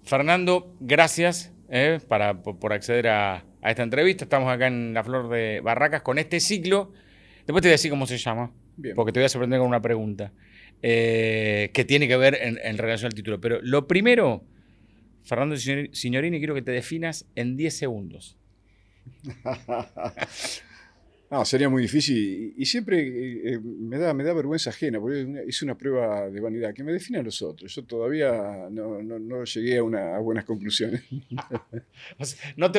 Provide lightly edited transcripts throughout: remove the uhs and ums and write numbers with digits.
Fernando, gracias por acceder a esta entrevista. Estamos acá en La Flor de Barracas con este ciclo. Después te voy a decir cómo se llama, Bien. porque te voy a sorprender con una pregunta que tiene que ver en relación al título. Pero lo primero, Fernando Signorini, quiero que te definas en 10 segundos. No, sería muy difícil y siempre me da vergüenza ajena, porque es una prueba de vanidad, que me definan los otros. Yo todavía no llegué a buenas conclusiones. O sea, no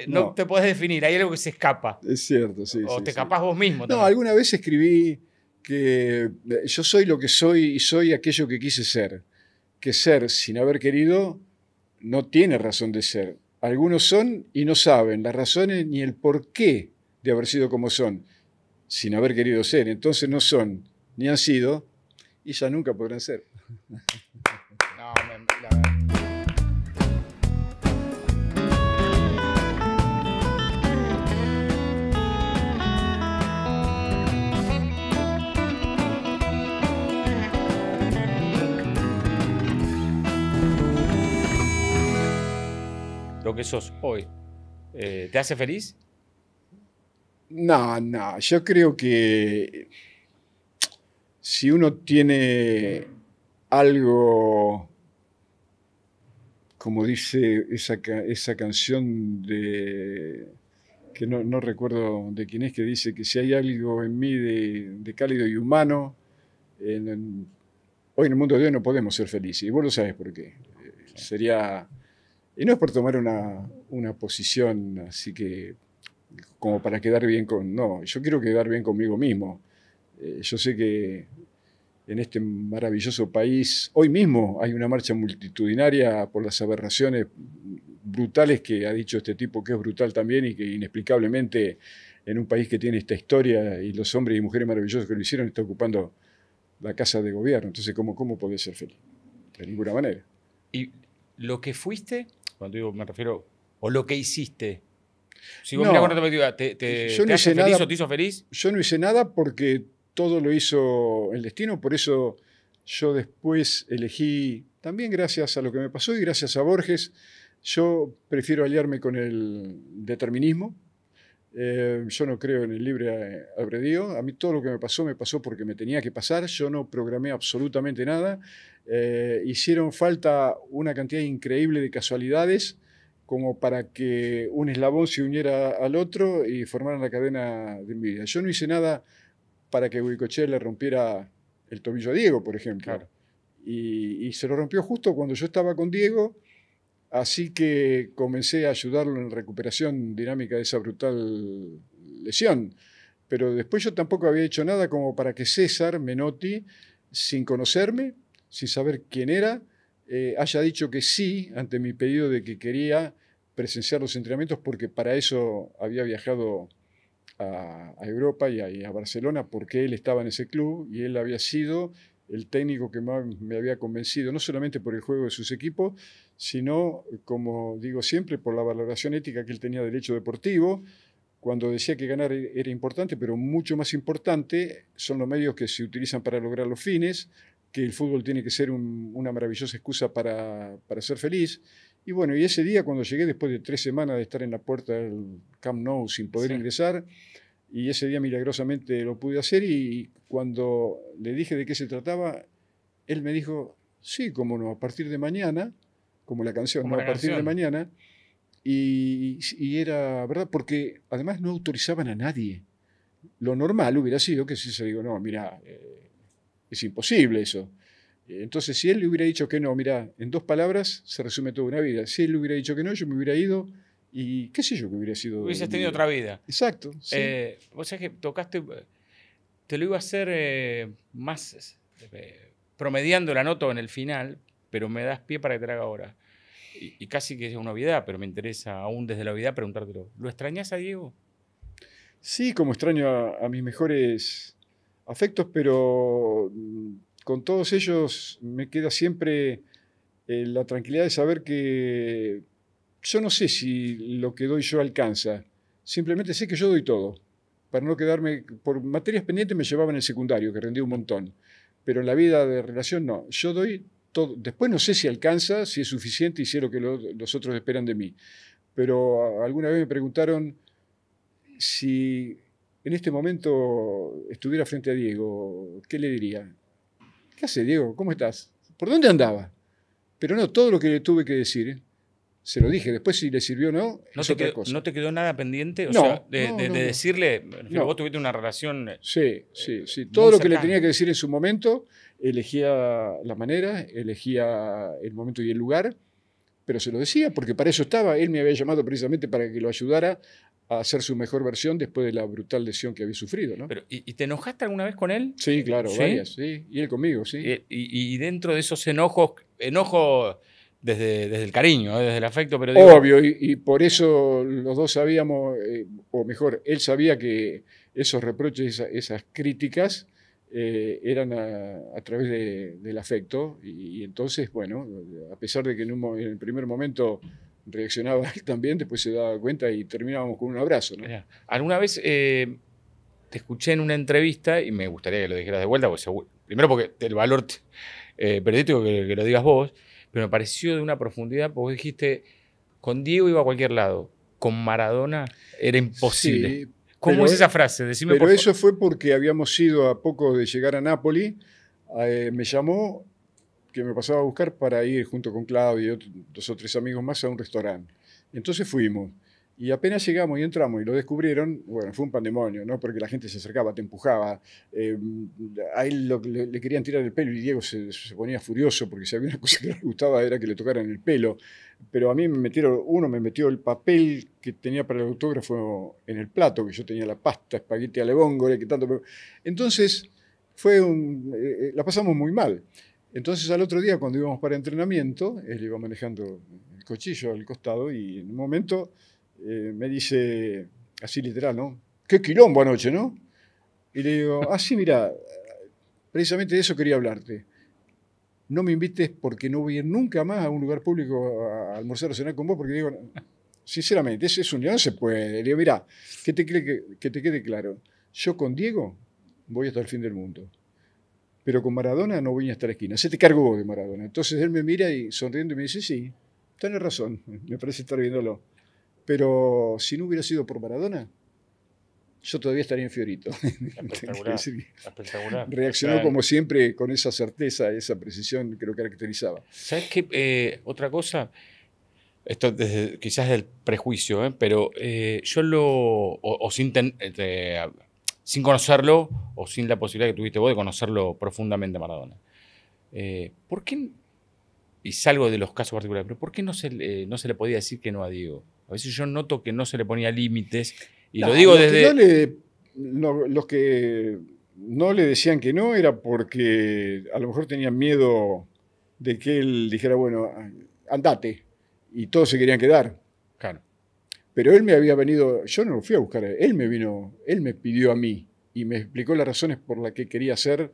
No, te podés definir, hay algo que se escapa. es cierto, sí, O sí, te sí. escapás vos mismo No, también. alguna vez escribí que yo soy lo que soy y soy aquello que quise ser. Que ser sin haber querido no tiene razón de ser. Algunos son y no saben las razones ni el porqué de haber sido como son, sin haber querido ser. Entonces no son ni han sido y ya nunca podrán ser. No, la verdad. Lo que sos hoy, ¿te hace feliz? No, yo creo que si uno tiene algo, como dice esa canción que no recuerdo de quién es, que dice que si hay algo en mí de cálido y humano, hoy en el mundo de hoy no podemos ser felices. Y vos lo sabés por qué. Sería... Y no es por tomar una posición así que como para quedar bien con... No, yo quiero quedar bien conmigo mismo. Yo sé que en este maravilloso país, hoy mismo hay una marcha multitudinaria por las aberraciones brutales que ha dicho este tipo, que es brutal también y que inexplicablemente en un país que tiene esta historia y los hombres y mujeres maravillosos que lo hicieron está ocupando la casa de gobierno. Entonces, ¿cómo podés ser feliz? De ninguna manera. Y lo que fuiste, cuando digo, me refiero, o lo que hiciste, si vos mirás con No, perspectiva, yo no te hace hice feliz nada, o te hizo feliz? yo no hice nada porque todo lo hizo el destino, por eso yo después elegí, también gracias a lo que me pasó y gracias a Borges, yo prefiero aliarme con el determinismo. Yo no creo en el libre albedrío. A mí todo lo que me pasó porque me tenía que pasar. Yo no programé absolutamente nada. Hicieron falta una cantidad increíble de casualidades como para que un eslabón se uniera al otro y formaran la cadena de mi vida. Yo no hice nada para que Goicoechea le rompiera el tobillo a Diego, por ejemplo. Claro. Y se lo rompió justo cuando yo estaba con Diego. Así que comencé a ayudarlo en la recuperación dinámica de esa brutal lesión. Pero después yo tampoco había hecho nada como para que César Menotti, sin conocerme, sin saber quién era, haya dicho que sí ante mi pedido de que quería presenciar los entrenamientos porque para eso había viajado a Europa y a Barcelona porque él estaba en ese club y él había sido el técnico que más me había convencido, no solamente por el juego de sus equipos, sino, como digo siempre, por la valoración ética que él tenía del hecho deportivo, cuando decía que ganar era importante, pero mucho más importante son los medios que se utilizan para lograr los fines, que el fútbol tiene que ser una maravillosa excusa para ser feliz. Y bueno, y ese día cuando llegué, después de 3 semanas de estar en la puerta del Camp Nou sin poder Sí. ingresar, y ese día milagrosamente lo pude hacer y cuando le dije de qué se trataba, él me dijo, sí, cómo no, a partir de mañana, como la canción, Como no, la a partir de canción. mañana, y era verdad, porque además no autorizaban a nadie. Lo normal hubiera sido que si se digo, no, mira, es imposible eso. Entonces, si él le hubiera dicho que no, mira, en 2 palabras se resume toda una vida. Si él le hubiera dicho que no, yo me hubiera ido y qué sé yo que hubiera sido de Hubieses mi tenido vida. otra vida. Exacto, sí. Vos sabés que tocaste, te lo iba a hacer más promediando la nota en el final, pero me das pie para que te la haga ahora. Y casi que es una obviedad, pero me interesa aún desde la obviedad preguntártelo. ¿Lo extrañás a Diego? Sí, como extraño a mis mejores afectos, pero con todos ellos me queda siempre la tranquilidad de saber que yo no sé si lo que doy yo alcanza, simplemente sé que yo doy todo. Para no quedarme, por materias pendientes me llevaba en el secundario, que rendía un montón, pero en la vida de relación no. Yo doy después no sé si alcanza, si es suficiente y si es lo que los otros esperan de mí. Pero alguna vez me preguntaron si en este momento estuviera frente a Diego, ¿qué le diría? ¿Qué hace, Diego? ¿Cómo estás? ¿Por dónde andaba? Pero no, todo lo que le tuve que decir, se lo dije. Después si le sirvió o no, es otra cosa. ¿No te quedó nada pendiente? O No, sea, no. decirle, No. vos tuviste una relación Sí. Todo lo que le cercana. tenía que decir en su momento, elegía la manera, elegía el momento y el lugar, pero se lo decía porque para eso estaba. Él me había llamado precisamente para que lo ayudara a hacer su mejor versión después de la brutal lesión que había sufrido, ¿no? Pero, ¿y te enojaste alguna vez con él? Sí, claro, ¿Sí? varias, sí. Y él conmigo, sí. Y dentro de esos enojo desde el cariño, desde el afecto, pero digo, Obvio, y por eso los dos sabíamos, o mejor, él sabía que esos reproches, esas críticas, eran a través del afecto, y entonces, bueno, a pesar de que en el primer momento reaccionaba él también, después se daba cuenta y terminábamos con un abrazo, ¿no? alguna vez te escuché en una entrevista, y me gustaría que lo dijeras de vuelta, porque primero porque el valor periodístico que lo digas vos, pero me pareció de una profundidad, porque vos dijiste, con Diego iba a cualquier lado, con Maradona era imposible. Sí, ¿Cómo es esa frase? Decime, pero por eso fue porque habíamos ido a poco de llegar a Nápoli, me llamó que me pasaba a buscar para ir junto con Claudio y 2 o 3 amigos más a un restaurante. Entonces fuimos. Y apenas llegamos y entramos y lo descubrieron, bueno, fue un pandemonio, ¿no? Porque la gente se acercaba, te empujaba. A él le querían tirar el pelo y Diego se ponía furioso porque si había una cosa que no le gustaba era que le tocaran el pelo. Pero a mí uno me metió el papel que tenía para el autógrafo en el plato, que yo tenía la pasta, espagueti alle vongole, que tanto... Entonces, la pasamos muy mal. Entonces al otro día cuando íbamos para entrenamiento, él iba manejando el cochillo al costado y en un momento me dice, así literal, ¿no? ¡Qué quilombo anoche!, ¿no? Y le digo, sí, mira, precisamente de eso quería hablarte. No me invites porque no voy a ir nunca más a un lugar público a almorzar o cenar con vos, porque digo, sinceramente, ese es un día, no se puede. Le digo, mira, que te quede claro, yo con Diego voy hasta el fin del mundo. Pero con Maradona no voy a estar a esquina. Se te cargó vos de Maradona. Entonces él me mira y sonriendo me dice, sí, tenés razón, me parece estar viéndolo. Pero si no hubiera sido por Maradona, yo todavía estaría en Fiorito. Espectacular. Reaccionó como siempre con esa certeza, esa precisión que lo caracterizaba. ¿Sabes qué? Otra cosa, esto quizás del prejuicio, pero yo sin conocerlo o sin la posibilidad que tuviste vos de conocerlo profundamente Maradona. ¿Por qué, y salgo de los casos particulares, pero por qué no se le podía decir que no a Diego? A veces yo noto que no se le ponía límites, y lo digo desde... Los que no le decían que no era porque a lo mejor tenían miedo de que él dijera, bueno, andate, y todos se querían quedar. Claro. Pero él me había venido, yo no lo fui a buscar, él me pidió a mí y me explicó las razones por las que quería hacer,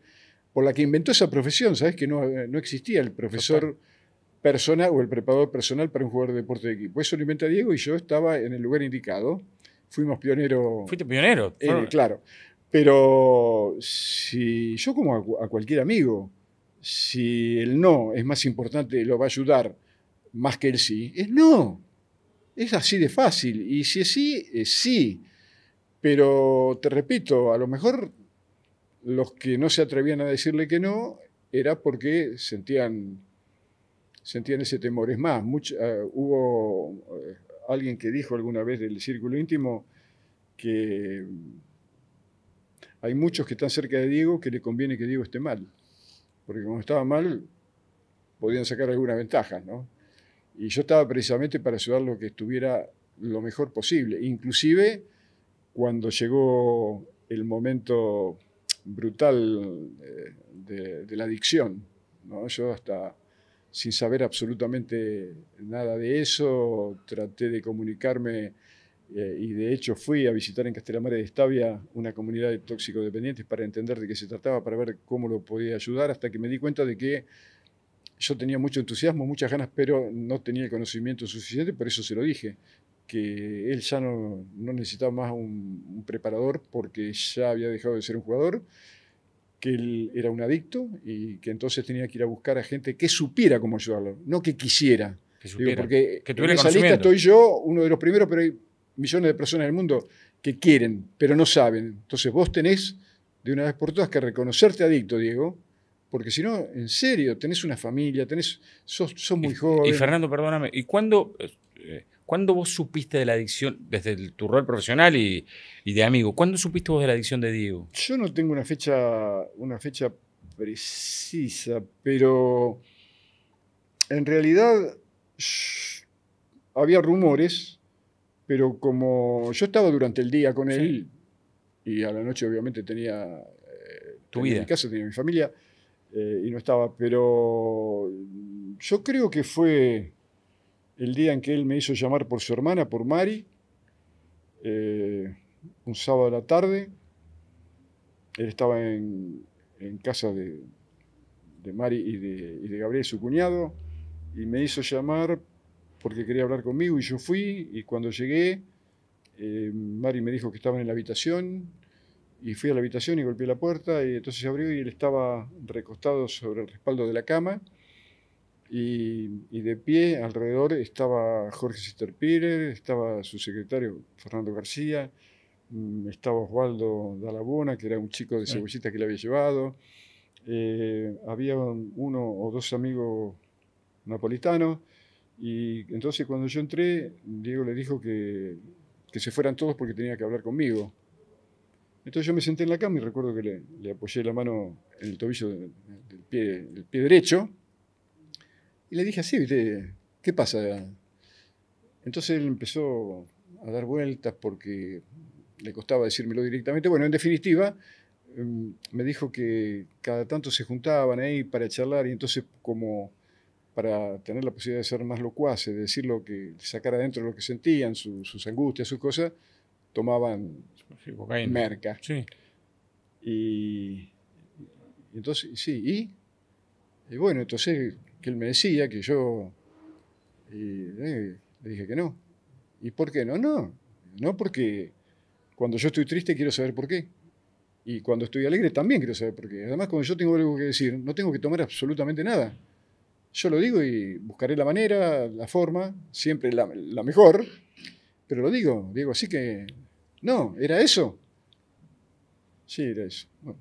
por la que inventó esa profesión, ¿sabes? Que no existía el profesor personal o el preparador personal para un jugador de deporte de equipo. Eso lo inventa Diego y yo estaba en el lugar indicado. Fuimos pioneros. Fuiste pionero. Claro. Pero si yo como a cualquier amigo, si el no es más importante, lo va a ayudar más que el sí, es no. Es así de fácil. Y si es sí, es sí. Pero te repito, a lo mejor los que no se atrevían a decirle que no era porque sentían ese temor. Es más, hubo alguien que dijo alguna vez del círculo íntimo que hay muchos que están cerca de Diego que le conviene que Diego esté mal. Porque como estaba mal, podían sacar algunas ventajas, ¿no? Y yo estaba precisamente para ayudarlo a que estuviera lo mejor posible. Inclusive, cuando llegó el momento brutal de la adicción, ¿no? Yo hasta sin saber absolutamente nada de eso, traté de comunicarme y de hecho fui a visitar en Castellammare de Stabia una comunidad de toxicodependientes para entender de qué se trataba, para ver cómo lo podía ayudar, hasta que me di cuenta de que yo tenía mucho entusiasmo, muchas ganas, pero no tenía el conocimiento suficiente, por eso se lo dije, que él ya no necesitaba más un preparador porque ya había dejado de ser un jugador que él era un adicto y que entonces tenía que ir a buscar a gente que supiera cómo ayudarlo, no que quisiera. Que Digo, supiera, porque que en tuviera esa lista conocimiento. estoy yo, uno de los primeros, pero hay millones de personas en el mundo que quieren, pero no saben. Entonces vos tenés de una vez por todas que reconocerte adicto, Diego, porque si no, en serio, tenés una familia, sos muy Y joven. Fernando, perdóname, ¿y cuándo vos supiste de la adicción, desde tu rol profesional y de amigo, cuándo supiste vos de la adicción de Diego? Yo no tengo una fecha precisa, pero en realidad había rumores, pero como yo estaba durante el día con Sí, él y a la noche obviamente tu tenía mi vida. casa, tenía mi familia y no estaba, pero yo creo que fue el día en que él me hizo llamar por su hermana, por Mari, eh, un sábado a la tarde. Él estaba en casa de Mari y de Gabriel, su cuñado, y me hizo llamar porque quería hablar conmigo y yo fui y cuando llegué, Mari me dijo que estaban en la habitación y fui a la habitación y golpeé la puerta y entonces se abrió y él estaba recostado sobre el respaldo de la cama y de pie alrededor estaba Jorge Sisterpire, estaba su secretario Fernando García, estaba Osvaldo Dalabona, que era un chico de Sí. Cebollita que le había llevado, había uno o dos amigos napolitanos y entonces cuando yo entré, Diego le dijo que se fueran todos porque tenía que hablar conmigo. Entonces yo me senté en la cama y recuerdo que le apoyé la mano en el tobillo del pie derecho y le dije así, ¿viste? ¿Qué pasa? Entonces él empezó a dar vueltas porque le costaba decírmelo directamente. Bueno, en definitiva, me dijo que cada tanto se juntaban ahí para charlar y entonces como para tener la posibilidad de ser más locuaces, de decir lo que, sacar adentro lo que sentían, sus angustias, sus cosas, tomaban Sí, cocaína. merca. Sí. Y, y entonces, sí, y bueno, entonces que él me decía que yo, le dije que no. ¿Y por qué no? No porque cuando yo estoy triste quiero saber por qué. Y cuando estoy alegre también quiero saber por qué. Además, cuando yo tengo algo que decir, no tengo que tomar absolutamente nada. Yo lo digo y buscaré la manera, la forma, siempre la mejor, pero lo digo así que no, ¿era eso? Sí, era eso. Bueno,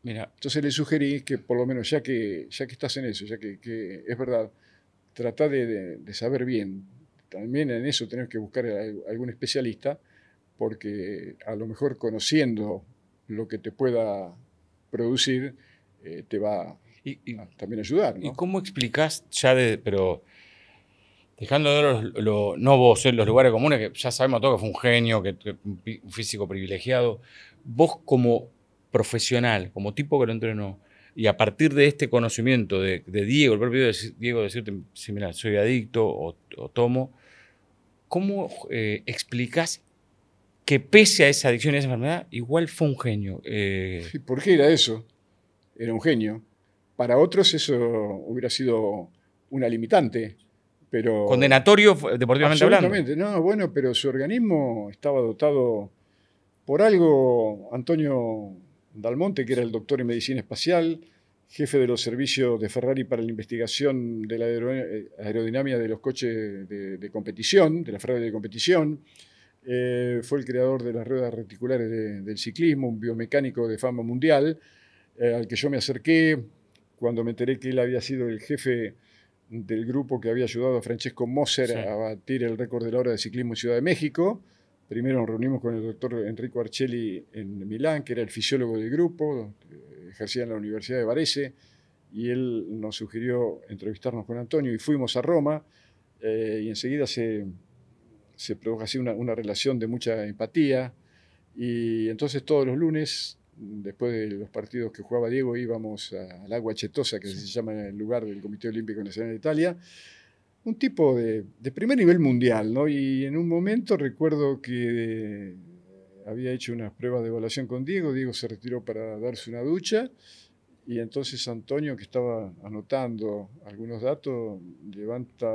Mira, entonces le sugerí que por lo menos ya que estás en eso, que es verdad, trata de saber bien. También en eso tenés que buscar a algún especialista, porque a lo mejor conociendo lo que te pueda producir, te va y, y- a también ayudar, ¿y ¿no? cómo explicás ya pero dejando de no vos, los lugares comunes, que ya sabemos todo que fue un genio, que un físico privilegiado, vos como profesional, como tipo que lo entrenó, y a partir de este conocimiento de Diego, el propio Diego decirte, si mira, soy adicto o tomo, ¿cómo explicás que pese a esa adicción y a esa enfermedad, igual fue un genio? ¿Y por qué era eso? Era un genio. Para otros eso hubiera sido una limitante, pero Condenatorio, deportivamente hablando. absolutamente, no, bueno, pero su organismo estaba dotado por algo. Antonio Dalmonte, que era el doctor en medicina espacial, jefe de los servicios de Ferrari para la investigación de la aerodinámica de los coches de competición, de la Ferrari de competición, fue el creador de las ruedas reticulares del ciclismo, un biomecánico de fama mundial, al que yo me acerqué cuando me enteré que él había sido el jefe del grupo que había ayudado a Francesco Moser Sí. a batir el récord de la hora de ciclismo en Ciudad de México. Primero nos reunimos con el doctor Enrico Arcelli en Milán, que era el fisiólogo del grupo, ejercía en la Universidad de Varese, y él nos sugirió entrevistarnos con Antonio y fuimos a Roma, y enseguida se produjo así una relación de mucha empatía, y entonces todos los lunes, después de los partidos que jugaba Diego, íbamos al Agua Chetosa, que se llama el lugar del Comité Olímpico Nacional de Italia, un tipo de primer nivel mundial, ¿no? Y en un momento recuerdo que había hecho unas pruebas de evaluación con Diego, Diego se retiró para darse una ducha, y entonces Antonio, que estaba anotando algunos datos, levanta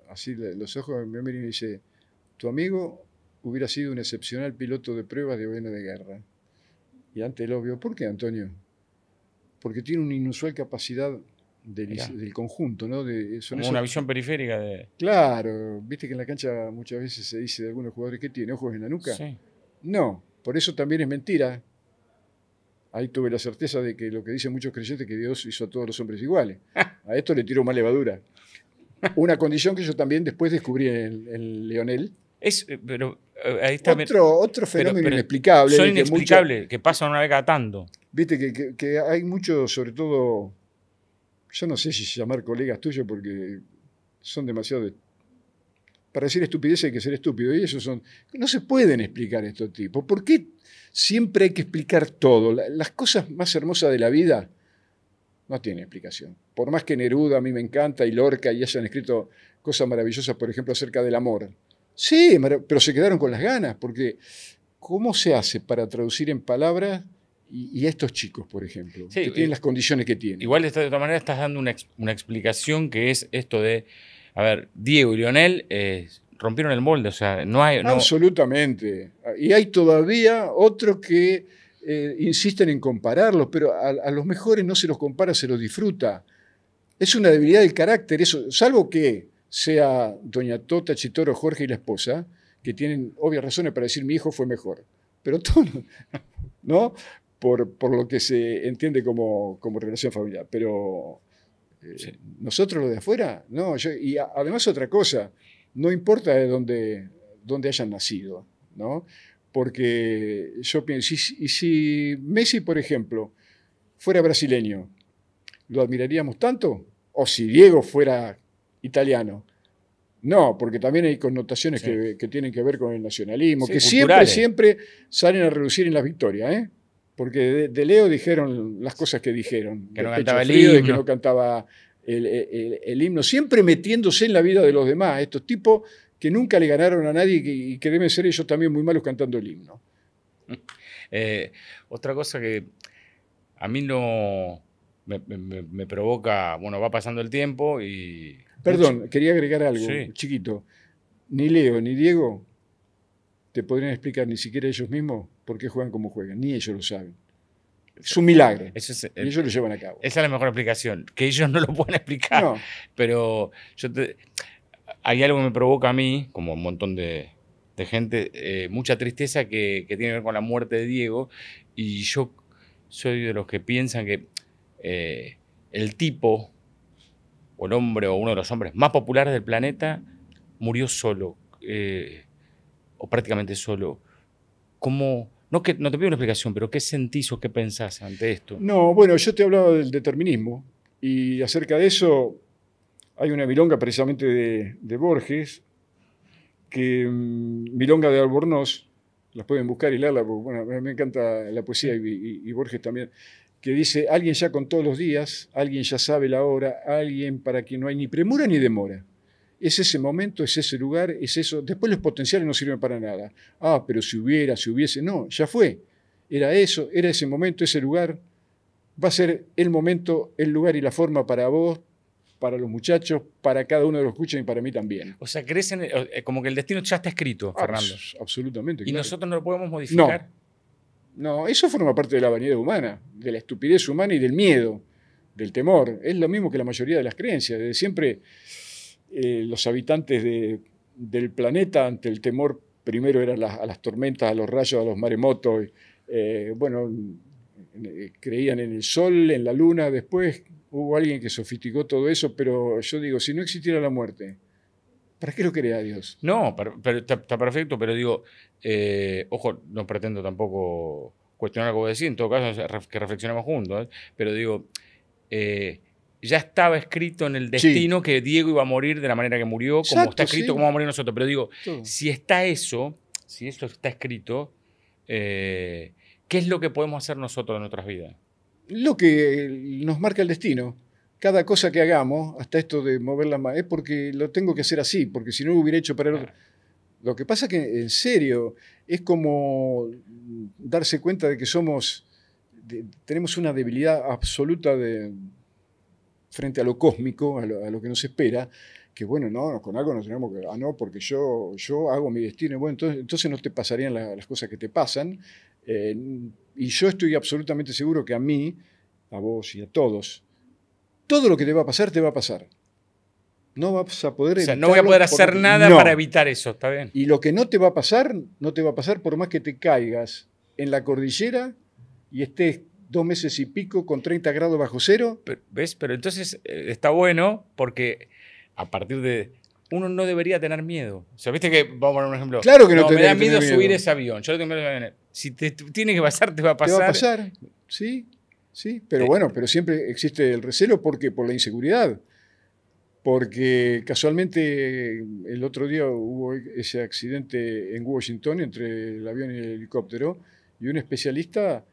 así los ojos, me mira y me dice, tu amigo hubiera sido un excepcional piloto de pruebas de aviones de guerra. y ante el obvio. ¿Por qué, Antonio? Porque tiene una inusual capacidad del conjunto, ¿no? Como una visión periférica de... Claro, viste que en la cancha muchas veces se dice de algunos jugadores que tiene ojos en la nuca. Sí. No, por eso también es mentira. Ahí tuve la certeza de que lo que dicen muchos creyentes, que Dios hizo a todos los hombres iguales. A esto le tiro más levadura. Una condición que yo también después descubrí en Lionel. Pero ahí está... Otro fenómeno inexplicable. Son inexplicables, que pasan una vez cada tanto. Viste que hay muchos, sobre todo, yo no sé si llamar colegas tuyos porque son demasiado... Para decir estupidez hay que ser estúpido. Y ellos son... No se pueden explicar estos tipos. ¿Por qué siempre hay que explicar todo? Las cosas más hermosas de la vida no tienen explicación. Por más que Neruda a mí me encanta y Lorca y hayan escrito cosas maravillosas, por ejemplo, acerca del amor. Sí, pero se quedaron con las ganas, porque ¿cómo se hace para traducir en palabras y a estos chicos, por ejemplo, sí, que tienen las condiciones que tienen? Igual de todas maneras estás dando una explicación que es esto de, a ver, Diego y Lionel rompieron el molde, o sea, no hay... Absolutamente. Y hay todavía otros que insisten en compararlos, pero a los mejores no se los compara, se los disfruta. Es una debilidad del carácter, eso, salvo que sea doña Tota, Chitoro, Jorge y la esposa, que tienen obvias razones para decir mi hijo fue mejor. Pero todo, ¿no? Por lo que se entiende como relación familiar. Pero sí. Nosotros los de afuera, no. Y además otra cosa, no importa de dónde hayan nacido, ¿no? Porque yo pienso, y si Messi, por ejemplo, fuera brasileño, ¿lo admiraríamos tanto? ¿O si Diego fuera italiano? No, porque también hay connotaciones sí. que tienen que ver con el nacionalismo, sí, que siempre salen a reducir en las victorias, ¿eh? Porque de Leo dijeron las cosas que dijeron. Que no cantaba el himno. De que no cantaba el himno, siempre metiéndose en la vida de los demás. Estos tipos que nunca le ganaron a nadie y que deben ser ellos también muy malos cantando el himno. Otra cosa que a mí no me provoca, bueno, va pasando el tiempo y... Perdón, quería agregar algo sí. chiquito. Ni Leo ni Diego te podrían explicar ni siquiera ellos mismos por qué juegan como juegan. Ni ellos lo saben. Es un milagro. Y ellos lo llevan a cabo. Esa es la mejor explicación. Que ellos no lo pueden explicar. No. Pero hay algo que me provoca a mí, como un montón de gente, mucha tristeza que tiene que ver con la muerte de Diego. Y yo soy de los que piensan que el tipo, o el hombre, o uno de los hombres más populares del planeta, murió solo. O prácticamente solo. ¿Cómo? No te pido una explicación, pero ¿qué sentís o qué pensás ante esto? No, bueno, yo te hablaba del determinismo y acerca de eso hay una milonga precisamente de Borges, que milonga de Albornoz, las pueden buscar y leerla, porque bueno, me encanta la poesía y Borges también, que dice, alguien ya contó los días, alguien ya sabe la hora, alguien para quien no hay ni premura ni demora. Es ese momento, es ese lugar, es eso. Después los potenciales no sirven para nada. Ah, pero si hubiese. No, ya fue. Era eso, era ese momento, ese lugar. Va a ser el momento, el lugar y la forma para vos, para los muchachos, para cada uno de los que escuchan y para mí también. O sea, ¿crees como que el destino ya está escrito, Fernando? Absolutamente. ¿Y claro. nosotros no lo podemos modificar? No, eso forma parte de la vanidad humana, de la estupidez humana y del miedo, del temor. Es lo mismo que la mayoría de las creencias. Desde siempre... los habitantes del planeta ante el temor primero eran a las tormentas, a los rayos, a los maremotos, creían en el sol, en la luna, después hubo alguien que sofisticó todo eso, pero yo digo, si no existiera la muerte, ¿para qué lo crea Dios? No, pero está perfecto, pero digo, ojo, no pretendo tampoco cuestionar algo que decir, en todo caso que reflexionemos juntos, pero digo... ya estaba escrito en el destino que Diego iba a morir de la manera que murió, como exacto, está escrito como vamos a morir nosotros. Pero digo, si está eso, si eso está escrito, ¿qué es lo que podemos hacer nosotros en nuestras vidas? Lo que nos marca el destino. Cada cosa que hagamos, hasta esto de mover la mano, es porque lo tengo que hacer así, porque si no lo hubiera hecho para el otro. Lo que pasa es que, en serio, es como darse cuenta de que tenemos una debilidad absoluta frente a lo cósmico, a lo que nos espera, que bueno, no, con algo nos tenemos que... no, porque yo hago mi destino, bueno, entonces no te pasarían las cosas que te pasan, Y yo estoy absolutamente seguro que a mí, a vos y a todos, todo lo que te va a pasar, te va a pasar. No vas a poder O sea, evitarlo. no voy a poder hacer nada no. para evitar eso, ¿está bien? Y lo que no te va a pasar, no te va a pasar por más que te caigas en la cordillera y estés 2 meses y pico con 30 grados bajo cero. ¿Ves? Pero entonces está bueno porque a partir de... Uno no debería tener miedo. O sea, viste que, vamos a poner un ejemplo. Claro que no me tenés da que tener miedo subir miedo. ese avión. Yo no tengo miedo. Si te tiene que pasar, te va a Te pasar. va a pasar, sí, sí. Pero bueno, pero siempre existe el recelo porque por la inseguridad. Porque casualmente el otro día hubo ese accidente en Washington entre el avión y el helicóptero y un especialista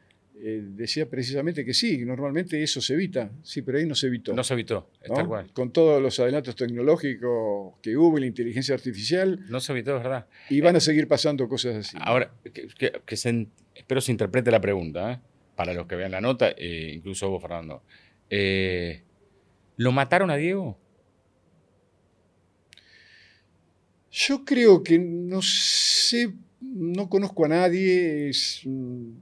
decía precisamente que sí, normalmente eso se evita, sí, pero ahí no se evitó. No se evitó, es ¿no? tal cual. Con todos los adelantos tecnológicos que hubo y la inteligencia artificial, No se evitó, es verdad. y van a seguir pasando cosas así. Ahora, espero se interprete la pregunta, para los que vean la nota, incluso vos, Fernando. ¿Lo mataron a Diego? Yo creo que no sé, no conozco a nadie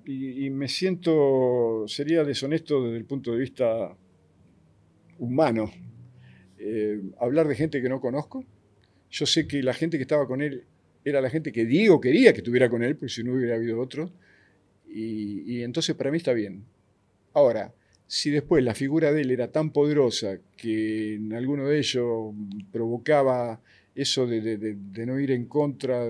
y me siento, sería deshonesto desde el punto de vista humano hablar de gente que no conozco. Yo sé que la gente que estaba con él era la gente que Diego quería que estuviera con él, porque si no hubiera habido otro. Y entonces para mí está bien. Ahora, si después la figura de él era tan poderosa que en alguno de ellos provocaba eso de no ir en contra,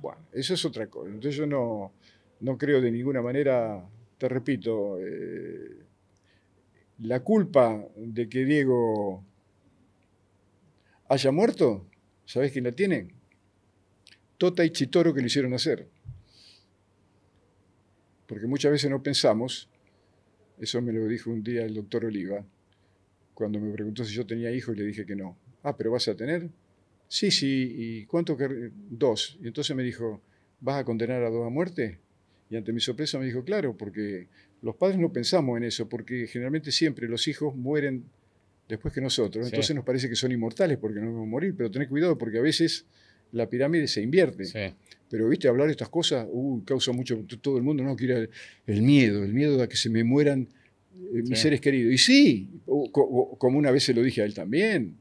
bueno, eso es otra cosa. Entonces yo no creo de ninguna manera, te repito, la culpa de que Diego haya muerto, ¿sabés quién la tiene? Tota y Chitoro, que lo hicieron hacer. Porque muchas veces no pensamos, eso me lo dijo un día el doctor Oliva, cuando me preguntó si yo tenía hijos y le dije que no. Ah, ¿pero vas a tener? Sí, sí, ¿y cuánto? 2. Y entonces me dijo, ¿vas a condenar a 2 a muerte? Y ante mi sorpresa me dijo, claro, porque los padres no pensamos en eso, porque generalmente siempre los hijos mueren después que nosotros. Sí. Entonces nos parece que son inmortales porque no van a morir, pero tened cuidado porque a veces la pirámide se invierte. Sí. Pero, viste, hablar de estas cosas causa mucho, todo el mundo no quiere el miedo a que se me mueran mis seres queridos. Y sí, como una vez se lo dije a él también.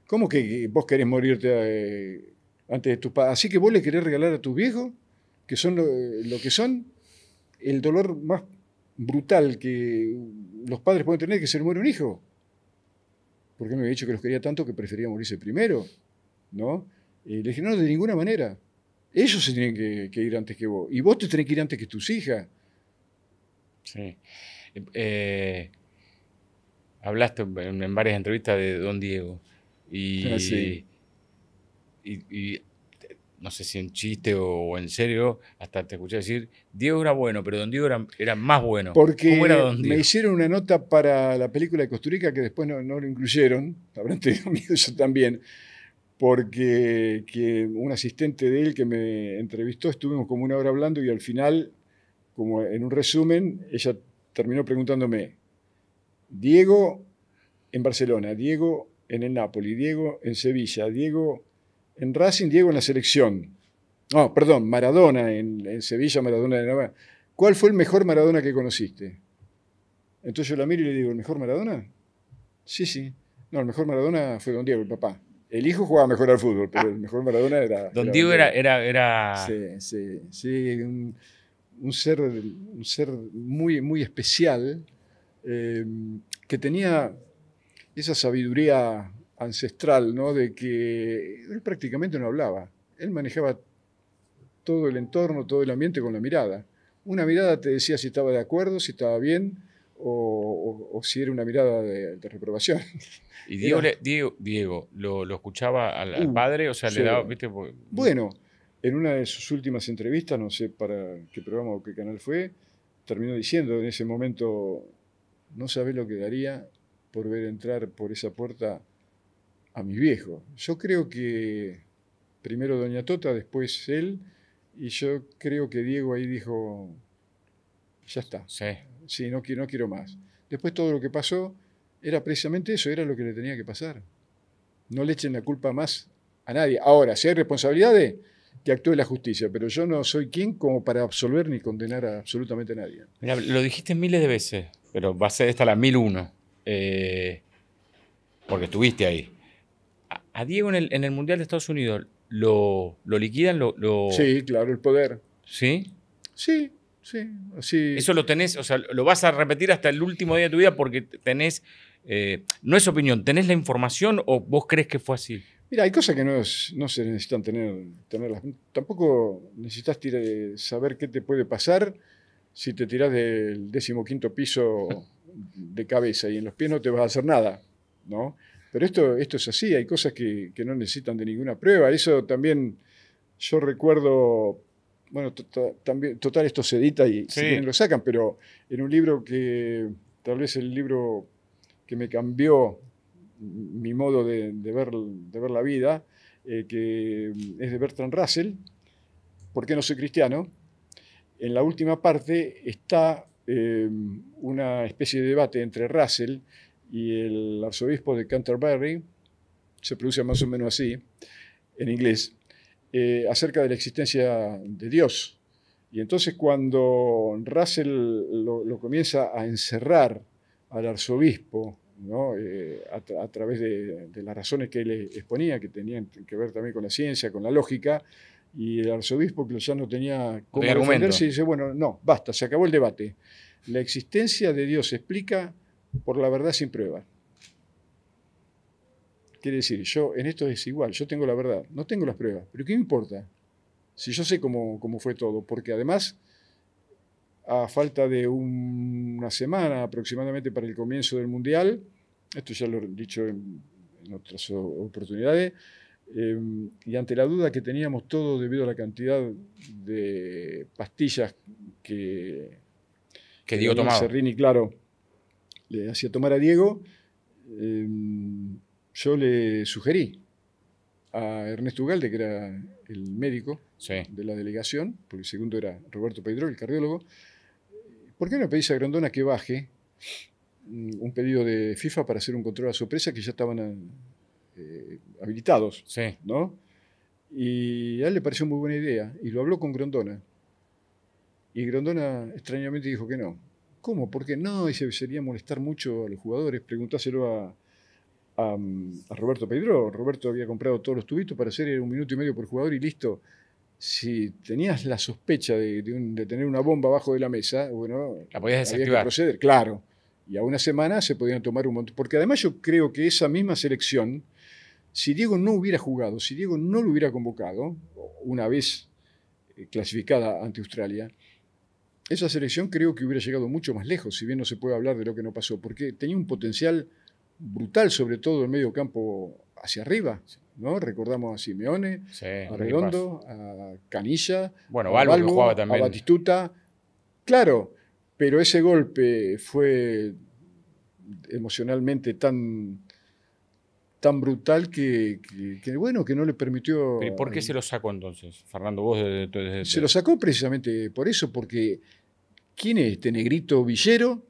¿Cómo que vos querés morirte antes de tus padres? Así que vos le querés regalar a tus viejos, que son lo que son, el dolor más brutal que los padres pueden tener, que se le muere un hijo. Porque me había dicho que los quería tanto que prefería morirse primero, ¿no? Le dije, no, de ninguna manera. Ellos se tienen que ir antes que vos. Y vos te tenés que ir antes que tus hijas. Sí. Hablaste en varias entrevistas de Don Diego. Sí. Y no sé si en chiste o en serio, hasta te escuché decir, Diego era bueno, pero Don Diego era más bueno. Porque ¿Cómo era Don Diego? me hicieron una nota para la película de Kusturica que después no lo incluyeron. Habrán tenido miedo yo también. Porque un asistente de él que me entrevistó, estuvimos como 1 hora hablando y al final, como en un resumen, ella terminó preguntándome, Diego en Barcelona, Diego en el Napoli, Diego en Sevilla, Diego en Racing, Diego en la selección. No, perdón, Maradona en Sevilla, Maradona de Navarra. ¿Cuál fue el mejor Maradona que conociste? Entonces yo la miro y le digo, ¿el mejor Maradona? Sí, sí. No, el mejor Maradona fue Don Diego, el papá. El hijo jugaba mejor al fútbol, pero el mejor Maradona era... Don Diego era... Sí, un ser muy, muy especial, que tenía esa sabiduría ancestral, ¿no? De que él prácticamente no hablaba. Él manejaba todo el entorno, todo el ambiente con la mirada. Una mirada te decía si estaba de acuerdo, si estaba bien, o si era una mirada de reprobación. ¿Y Diego lo escuchaba al padre? O sea, sí. le daba, ¿viste? Bueno, en una de sus últimas entrevistas, no sé para qué programa o qué canal fue, terminó diciendo en ese momento, no sabés lo que daría por ver entrar por esa puerta a mi viejo. Yo creo que primero doña Tota, después él, y yo creo que Diego ahí dijo, ya está. Sí, no quiero más. Después todo lo que pasó era precisamente eso, era lo que le tenía que pasar. No le echen la culpa más a nadie. Ahora, si hay responsabilidades, que actúe la justicia, pero yo no soy quien como para absolver ni condenar a absolutamente nadie. Mirá, lo dijiste miles de veces, pero va a ser esta la 1001, porque estuviste ahí. A Diego en el Mundial de Estados Unidos, ¿lo liquidan? Sí, claro, el poder. ¿Sí? Sí, sí, así. Eso lo tenés, o sea, lo vas a repetir hasta el último día de tu vida porque tenés, no es opinión, ¿tenés la información o vos crees que fue así? Mira, hay cosas que no se necesitan tenerlas. Tampoco necesitas saber qué te puede pasar si te tirás del 15º piso de cabeza y en los pies no te vas a hacer nada, ¿no? Pero esto es así, hay cosas que no necesitan de ninguna prueba. Eso también yo recuerdo, bueno, también, total esto se edita y si bien lo sacan, pero en un libro que tal vez el libro que me cambió mi modo de ver la vida, que es de Bertrand Russell, ¿Por qué no soy cristiano? En la última parte está una especie de debate entre Russell y el arzobispo de Canterbury, se pronuncia más o menos así, en inglés, acerca de la existencia de Dios. Y entonces cuando Russell lo comienza a encerrar al arzobispo, ¿no? A través de las razones que él exponía, que tenían que ver también con la ciencia, con la lógica, y el arzobispo, que ya no tenía cómo defenderse, dice, bueno, no, basta, se acabó el debate. La existencia de Dios se explica por la verdad sin prueba. Quiere decir, yo en esto es igual, yo tengo la verdad, no tengo las pruebas, pero ¿qué me importa? Si yo sé cómo fue todo, porque además, a falta de una semana aproximadamente para el comienzo del Mundial, esto ya lo he dicho en otras oportunidades, y ante la duda que teníamos todo debido a la cantidad de pastillas que Diego tomaba. Serrini, claro, le hacía tomar a Diego, yo le sugerí a Ernesto Ugalde, que era el médico de la delegación, porque el segundo era Roberto Pedro, el cardiólogo, ¿por qué no pedís a Grondona que baje un pedido de FIFA para hacer un control a sorpresa que ya estaban habilitados, ¿no? Y a él le pareció muy buena idea y lo habló con Grondona. Y Grondona extrañamente dijo que no. ¿Cómo? ¿Por qué? No, dice, sería molestar mucho a los jugadores. Preguntáselo a Roberto Pedro. Roberto había comprado todos los tubitos para hacer 1 minuto y medio por jugador y listo. Si tenías la sospecha de tener una bomba abajo de la mesa, bueno, la podías desactivar. Había que proceder, claro. Y a una semana se podían tomar un montón. Porque además yo creo que esa misma selección, si Diego no hubiera jugado, si Diego no lo hubiera convocado, una vez clasificada ante Australia, esa selección creo que hubiera llegado mucho más lejos, si bien no se puede hablar de lo que no pasó, porque tenía un potencial brutal, sobre todo en medio campo hacia arriba, ¿no? Recordamos a Simeone, a Redondo, a Canilla, bueno, Balbo, que jugaba también, a Batistuta. Claro, pero ese golpe fue emocionalmente tan brutal que bueno, que no le permitió... ¿Y por qué se lo sacó entonces, Fernando? Vos Se lo sacó precisamente por eso, porque ¿quién es este negrito villero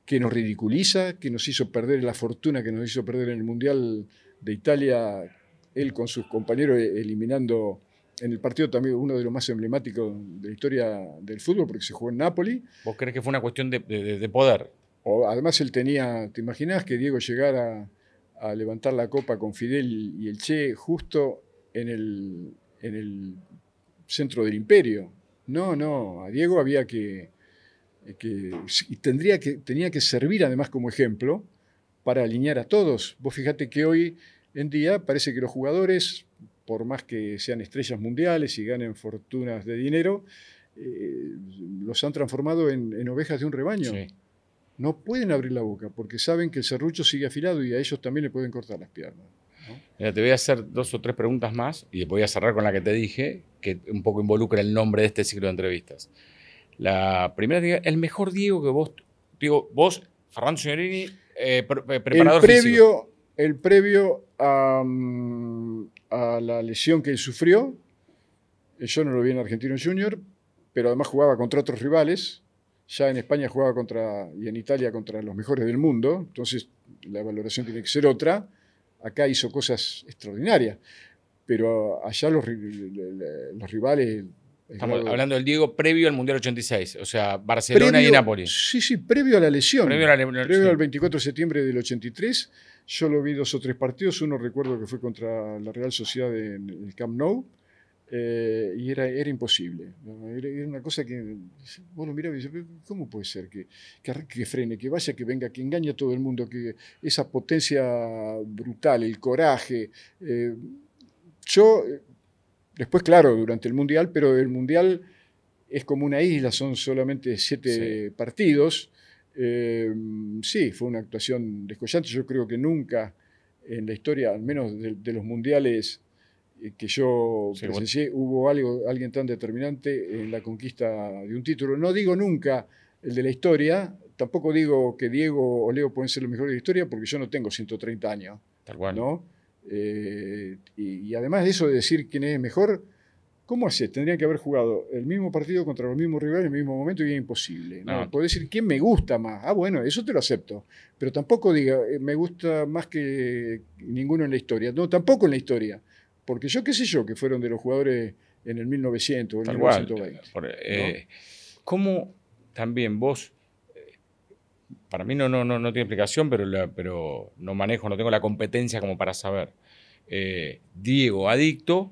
que nos ridiculiza, que nos hizo perder la fortuna que nos hizo perder en el Mundial de Italia, él con sus compañeros eliminando en el partido también uno de los más emblemáticos de la historia del fútbol, porque se jugó en Nápoli? ¿Vos crees que fue una cuestión de poder? Además él tenía, ¿te imaginás que Diego llegara a levantar la copa con Fidel y el Che justo en el centro del imperio? No, a Diego había y tenía que servir además como ejemplo para alinear a todos. Vos fíjate que hoy en día parece que los jugadores, por más que sean estrellas mundiales y ganen fortunas de dinero, los han transformado en ovejas de un rebaño. Sí. No pueden abrir la boca porque saben que el serrucho sigue afilado y a ellos también le pueden cortar las piernas, ¿no? Mira, te voy a hacer 2 o 3 preguntas más y después voy a cerrar con la que te dije, que un poco involucra el nombre de este ciclo de entrevistas. La primera, el mejor Diego que vos, Fernando Signorini, preparador físico. El previo a la lesión que él sufrió, yo no lo vi en Argentino Junior, pero además jugaba contra otros rivales. Ya en España jugaba y en Italia contra los mejores del mundo, entonces la valoración tiene que ser otra. Acá hizo cosas extraordinarias. pero allá los rivales... Estamos hablando del Diego previo al Mundial 86, o sea, Barcelona y Nápoles. Sí, previo a la lesión. Previo al 24 de septiembre del 83, yo lo vi 2 o 3 partidos. Uno recuerdo que fue contra la Real Sociedad en el Camp Nou, y era imposible, ¿no? Era una cosa que vos lo mirabas y dices, ¿cómo puede ser que frene, que vaya, que venga, que engañe a todo el mundo, que esa potencia brutal, el coraje? Después, claro, durante el Mundial, pero el Mundial es como una isla, son solamente 7 partidos. Sí, fue una actuación descollante. Yo creo que nunca en la historia, al menos de los mundiales que yo presencié, hubo alguien tan determinante en la conquista de un título. No digo nunca el de la historia, tampoco digo que Diego o Leo pueden ser los mejores de la historia, porque yo no tengo 130 años. Tal cual. ¿No? Y además de eso de decir quién es mejor, ¿cómo haces? Tendrían que haber jugado el mismo partido contra los mismos rivales en el mismo momento y es imposible. ¿No? Podés decir quién me gusta más. Ah, bueno, eso te lo acepto. Pero tampoco diga, me gusta más que ninguno en la historia. No, tampoco en la historia. Porque yo qué sé yo, que fueron de los jugadores en el 1900 o el 1920. ¿No? ¿Cómo también vos... Para mí no tiene explicación, pero no tengo la competencia como para saber. Diego, adicto,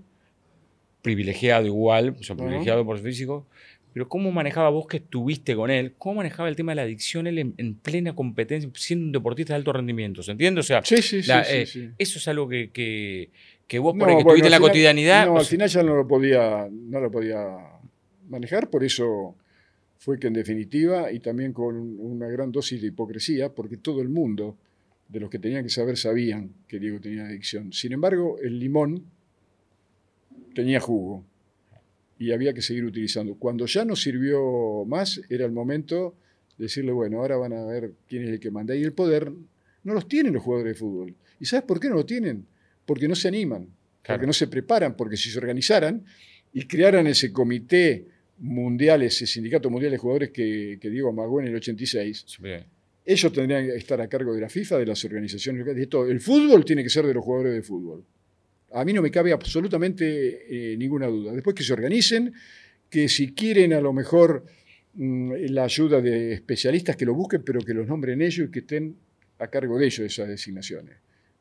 privilegiado igual, privilegiado por su físico, pero ¿cómo manejaba vos que estuviste con él? ¿Cómo manejaba el tema de la adicción él en plena competencia, siendo un deportista de alto rendimiento? ¿Se entiende? O sea, sí. Eso es algo que vos por ahí que estuviste en la cotidianidad... No, al final ya no lo podía manejar, por eso... Fue que en definitiva, y también con una gran dosis de hipocresía, porque todo el mundo, de los que tenían que saber, sabían que Diego tenía adicción. Sin embargo, el limón tenía jugo y había que seguir utilizando. Cuando ya no sirvió más, era el momento de decirle, bueno, ahora van a ver quién es el que manda. Y el poder no los tienen los jugadores de fútbol. ¿Y sabes por qué no lo tienen? Porque no se animan, porque no se preparan, porque si se organizaran y crearan ese comité mundial, ese sindicato mundial de jugadores que Diego amagó en el 86, ellos tendrían que estar a cargo de la FIFA, de las organizaciones, de todo. El fútbol tiene que ser de los jugadores de fútbol. A mí no me cabe absolutamente ninguna duda. Después que se organicen, que si quieren a lo mejor la ayuda de especialistas que lo busquen, pero que los nombren ellos y que estén a cargo de ellos esas designaciones.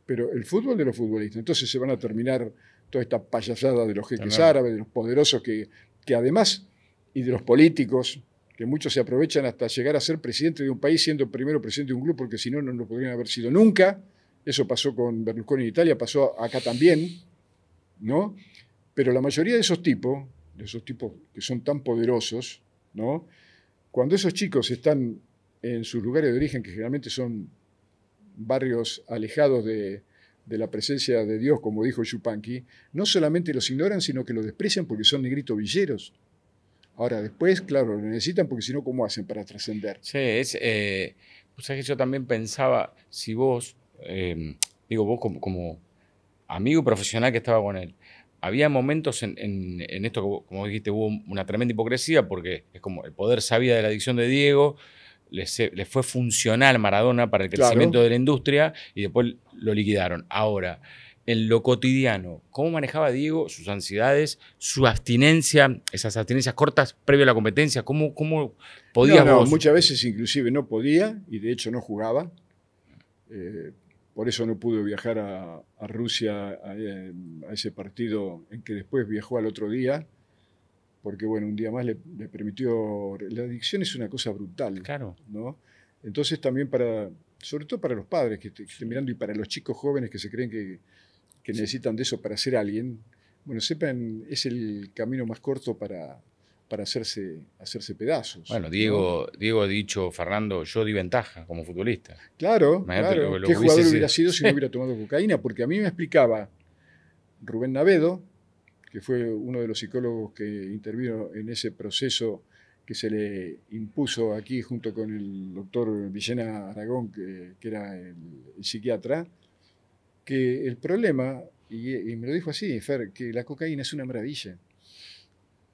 Pero el fútbol de los futbolistas. Entonces se van a terminar toda esta payasada de los jeques árabes, de los poderosos que además... y de los políticos, que muchos se aprovechan hasta llegar a ser presidente de un país siendo primero presidente de un club, porque si no, no lo podrían haber sido nunca. Eso pasó con Berlusconi en Italia, pasó acá también, ¿no? Pero la mayoría de esos tipos que son tan poderosos, ¿no? Cuando esos chicos están en sus lugares de origen, que generalmente son barrios alejados de la presencia de Dios, como dijo Yupanqui, no solamente los ignoran, sino que los desprecian porque son negritos villeros. Ahora, después, claro, lo necesitan porque si no, ¿cómo hacen para trascender? Sí, pues es que yo también pensaba, si vos, vos como amigo profesional que estaba con él, había momentos en esto, como dijiste, hubo una tremenda hipocresía porque es como el poder sabía de la adicción de Diego, le fue funcional Maradona para el crecimiento de la industria y después lo liquidaron. Ahora, en lo cotidiano, ¿cómo manejaba Diego sus ansiedades, su abstinencia, esas abstinencias cortas previo a la competencia? ¿Cómo podías vos? Muchas veces inclusive no podía y de hecho no jugaba. Por eso no pudo viajar a Rusia a ese partido en que después viajó al otro día, porque bueno, un día más le permitió... La adicción es una cosa brutal, claro, ¿no? Entonces también sobre todo para los padres que estén mirando y para los chicos jóvenes que se creen que necesitan de eso para ser alguien, bueno, sepan, es el camino más corto para hacerse pedazos. Bueno, Diego ha dicho, Fernando, yo di ventaja como futbolista. Claro. ¿Qué jugador hubiera sido si no hubiera tomado cocaína? Porque a mí me explicaba Rubén Navedo, que fue uno de los psicólogos que intervino en ese proceso que se le impuso aquí junto con el doctor Villena Aragón, que era el psiquiatra, que el problema, y me lo dijo así, Fer, que la cocaína es una maravilla.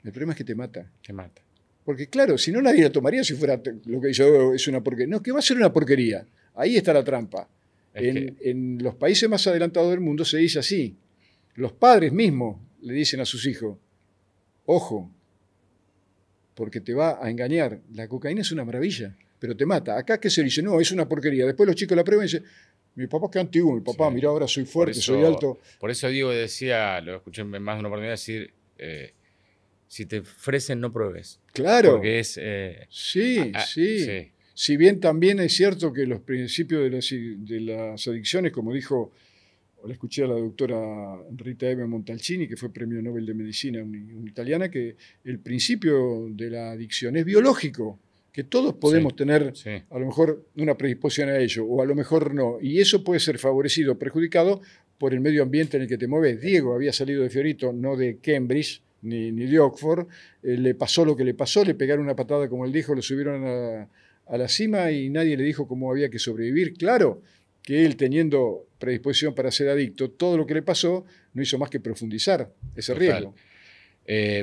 El problema es que te mata. Te mata. Porque claro, si no nadie la tomaría si fuera lo que yo es una porquería. No, que va a ser una porquería. Ahí está la trampa. En los países más adelantados del mundo se dice así. Los padres mismos le dicen a sus hijos, ojo, porque te va a engañar. La cocaína es una maravilla, pero te mata. Acá, ¿qué se dice? No, es una porquería. Después los chicos la prueban y dicen, mi papá es que antiguo, mi papá, Sí. mira, ahora soy Por fuerte, eso, soy alto. por eso Diego decía, lo escuché en más de una oportunidad decir, si te ofrecen no pruebes. Claro, Porque es... sí. sí. Si bien también es cierto que los principios de las adicciones, como dijo, o le escuché a la doctora Rita Eve Montalcini, que fue premio Nobel de Medicina, una italiana, que el principio de la adicción es biológico, que todos podemos tener a lo mejor una predisposición a ello, o a lo mejor no, y eso puede ser favorecido o perjudicado por el medio ambiente en el que te mueves. Diego había salido de Fiorito, no de Cambridge, ni de Oxford, le pasó lo que le pasó, le pegaron una patada, como él dijo, lo subieron a la cima y nadie le dijo cómo había que sobrevivir. Claro que él, teniendo predisposición para ser adicto, todo lo que le pasó no hizo más que profundizar ese riesgo.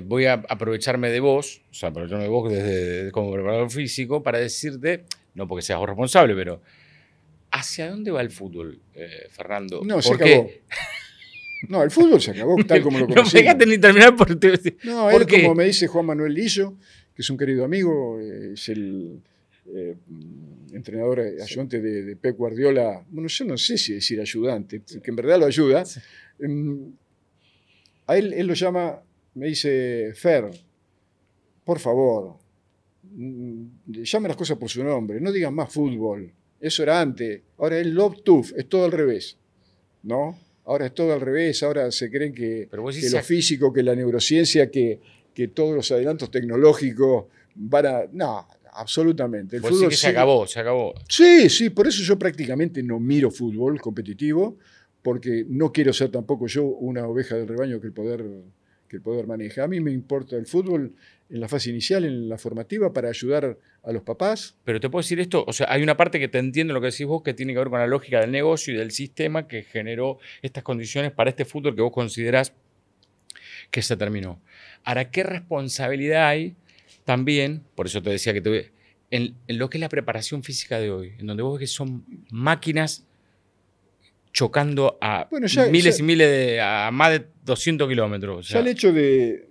Voy a aprovecharme de vos, o sea, aprovecharme de vos desde como preparador físico para decirte, no porque seas vos responsable, pero ¿hacia dónde va el fútbol, Fernando? No, se acabó. No, el fútbol se acabó tal como lo conocimos. No me dejaste ni terminar No, él, como me dice Juan Manuel Lillo, que es un querido amigo, es el entrenador ayudante de Pep Guardiola. Bueno, yo no sé si decir ayudante, que en verdad lo ayuda. Sí. A él lo llama, me dice, Fer, por favor, llame las cosas por su nombre, no digan más fútbol. Eso era antes, ahora es Love Tooth, es todo al revés, ¿no? Ahora es todo al revés, ahora se creen que lo físico, que la neurociencia, que todos los adelantos tecnológicos van a... No, absolutamente. El fútbol sí que se acabó. Sí, por eso yo prácticamente no miro fútbol competitivo, porque no quiero ser tampoco yo una oveja del rebaño que el poder maneja. A mí me importa el fútbol en la fase inicial, en la formativa, para ayudar a los papás. Pero te puedo decir esto, o sea, hay una parte que te entiendo lo que decís vos, que tiene que ver con la lógica del negocio y del sistema que generó estas condiciones para este fútbol que vos considerás que se terminó. Ahora, ¿qué responsabilidad hay también, por eso te decía que en lo que es la preparación física de hoy, en donde vos ves que son máquinas chocando a miles y miles, a más de 200 kilómetros? O sea, ya el hecho de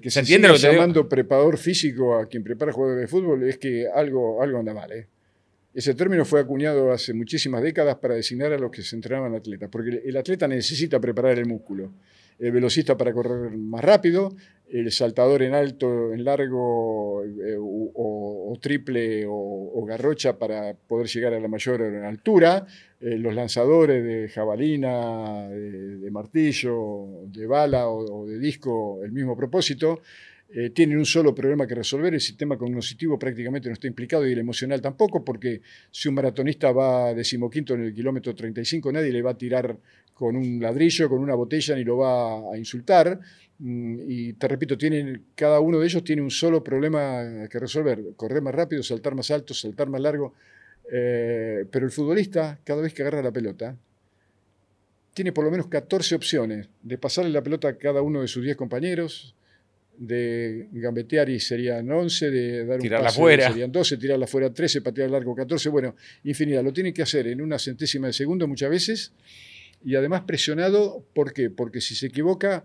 que se siga llamando preparador físico a quien prepara jugadores de fútbol es que algo anda mal. Ese término fue acuñado hace muchísimas décadas para designar a los que se entrenaban atletas, porque el atleta necesita preparar el músculo. El velocista para correr más rápido, el saltador en alto, en largo o triple o garrocha para poder llegar a la mayor altura, los lanzadores de jabalina, de martillo, de bala o de disco, el mismo propósito. Tienen un solo problema que resolver, el sistema cognitivo prácticamente no está implicado y el emocional tampoco, porque si un maratonista va 15º en el kilómetro 35, nadie le va a tirar con un ladrillo, con una botella, ni lo va a insultar. Y te repito, cada uno de ellos tiene un solo problema que resolver: correr más rápido, saltar más alto, saltar más largo. Pero el futbolista, cada vez que agarra la pelota, tiene por lo menos 14 opciones de pasarle la pelota a cada uno de sus 10 compañeros, de gambetear y serían 11, de dar tirarla un pase fuera serían 12, tirarla fuera 13, patear largo 14, bueno, infinidad. Lo tienen que hacer en una centésima de segundo muchas veces y además presionado. ¿Por qué? Porque si se equivoca,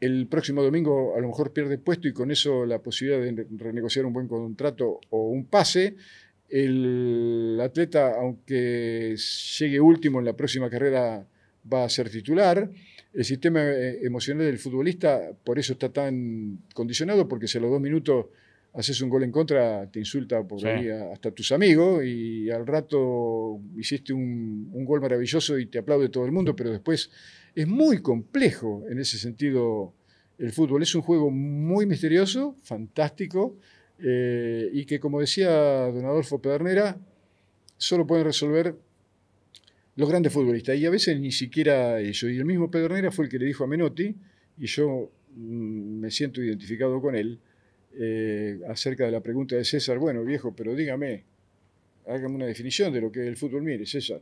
el próximo domingo a lo mejor pierde puesto y con eso la posibilidad de renegociar un buen contrato o un pase. El atleta, aunque llegue último en la próxima carrera, va a ser titular. El sistema emocional del futbolista por eso está tan condicionado, porque si a los 2 minutos haces un gol en contra, te insulta por ahí hasta tus amigos, y al rato hiciste un gol maravilloso y te aplaude todo el mundo, pero después es muy complejo en ese sentido el fútbol. Es un juego muy misterioso, fantástico, y que, como decía don Adolfo Pedernera, solo pueden resolver los grandes futbolistas, y a veces ni siquiera ellos. Y el mismo Pedernera fue el que le dijo a Menotti, y yo me siento identificado con él, acerca de la pregunta de César: bueno, viejo, pero dígame, hágame una definición de lo que es el fútbol. Mire, César,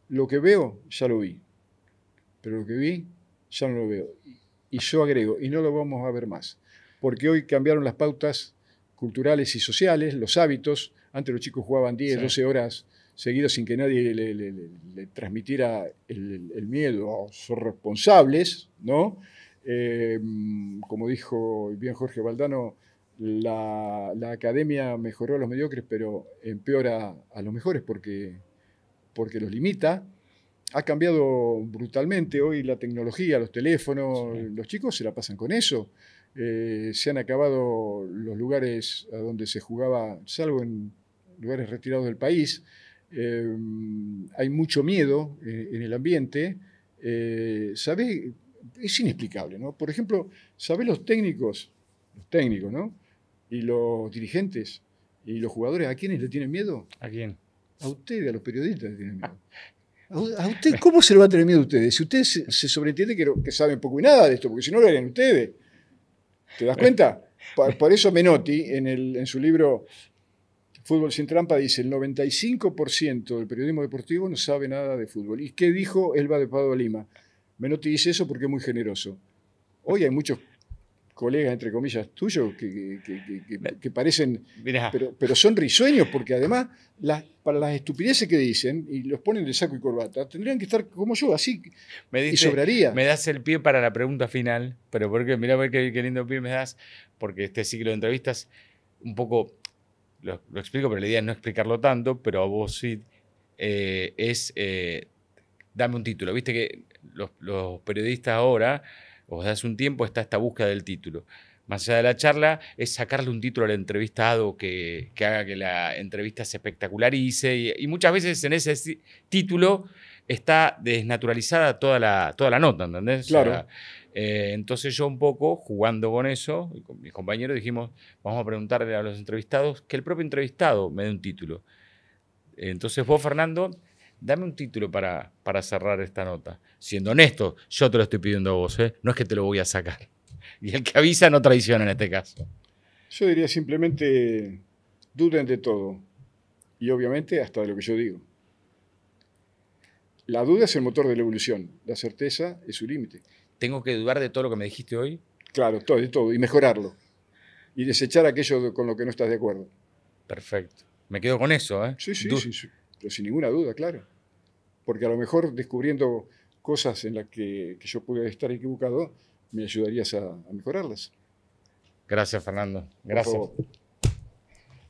lo que veo ya lo vi, pero lo que vi ya no lo veo. Y yo agrego, y no lo vamos a ver más, porque hoy cambiaron las pautas culturales y sociales, los hábitos. Antes los chicos jugaban 10, 12 horas seguido sin que nadie le transmitiera el miedo. Son responsables, ¿no? Como dijo bien Jorge Valdano, la academia mejoró a los mediocres, pero empeora a los mejores porque los limita. Ha cambiado brutalmente hoy la tecnología, los teléfonos, sí. Los chicos se la pasan con eso. Se han acabado los lugares a donde se jugaba, salvo en lugares retirados del país. Hay mucho miedo en el ambiente. ¿Sabés? Es inexplicable, ¿no? Por ejemplo, ¿sabés los técnicos, ¿no? Y los dirigentes y los jugadores, ¿a quiénes le tienen miedo? ¿A quién? A ustedes, a los periodistas le tienen miedo. ¿A usted cómo se lo va a tener miedo a ustedes? Si ustedes se sobreentiende que saben poco y nada de esto, porque si no lo harían ustedes. ¿Te das cuenta? Por eso Menotti, en su libro Fútbol sin trampa, dice el 95% del periodismo deportivo no sabe nada de fútbol. ¿Y qué dijo Elba de Padua Lima? Menotti dice eso porque es muy generoso. Hoy hay muchos colegas, entre comillas, tuyos que parecen, pero son risueños, porque además para las estupideces que dicen, y los ponen de saco y corbata, tendrían que estar como yo, así, y sobraría. Me das el pie para la pregunta final, pero porque mirá qué lindo pie me das, porque este ciclo de entrevistas, un poco, lo explico, pero la idea es no explicarlo tanto, pero a vos sí, dame un título. Viste que los periodistas ahora, o desde hace un tiempo, está esta búsqueda del título. Más allá de la charla, es sacarle un título al entrevistado que haga que la entrevista se espectacularice. Y muchas veces en ese título está desnaturalizada toda la nota, ¿entendés? Claro. O sea, entonces yo un poco, jugando con eso, y con mis compañeros dijimos, vamos a preguntarle a los entrevistados que el propio entrevistado me dé un título. Entonces vos, Fernando, dame un título para cerrar esta nota. Siendo honesto, yo te lo estoy pidiendo a vos, ¿eh? No es que te lo voy a sacar. Y el que avisa no traiciona en este caso. Yo diría simplemente, duden de todo. Y obviamente hasta de lo que yo digo. La duda es el motor de la evolución. La certeza es su límite. ¿Tengo que dudar de todo lo que me dijiste hoy? Claro, de todo. Y mejorarlo. Y desechar aquello con lo que no estás de acuerdo. Perfecto. Me quedo con eso, ¿eh? Sí. Pero sin ninguna duda, claro. Porque a lo mejor descubriendo cosas en las que yo pude estar equivocado, me ayudarías a mejorarlas. Gracias, Fernando. Gracias.